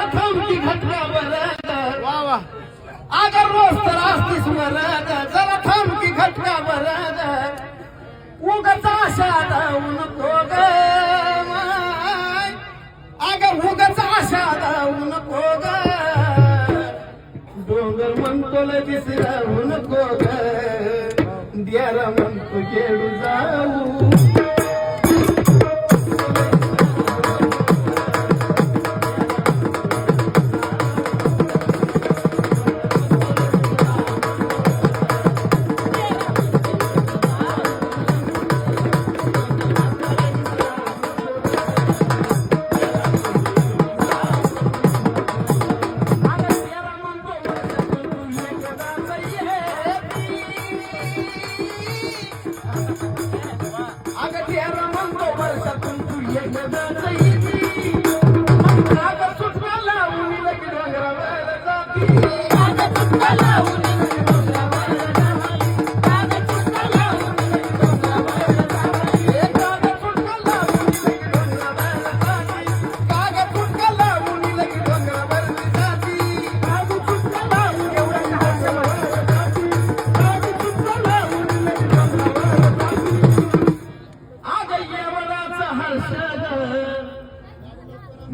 जरा थांबती घटकावर वा वा अगर रोज तर असतीस वर जरा थांबती घटकावर उगाच आशा दावू नको ग माय अगर उगाच आशा दावू नको ग डोंगर म्हणतो लगेच राहू नको ग द्यारा म्हणतो खेळू जाऊ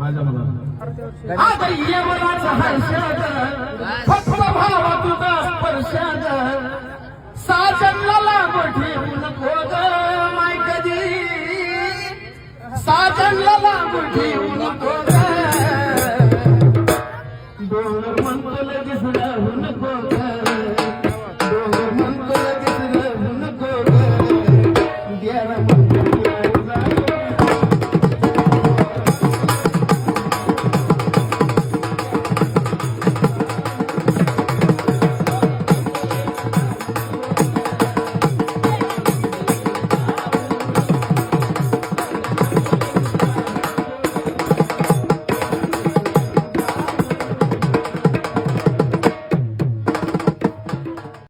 माझ्या मनात येवलाचा हर्षद फक्त भावा तुझा स्पर्शद साजनला लागू ठेवू नको ग माय कधी साजनला लागू ठेवू नको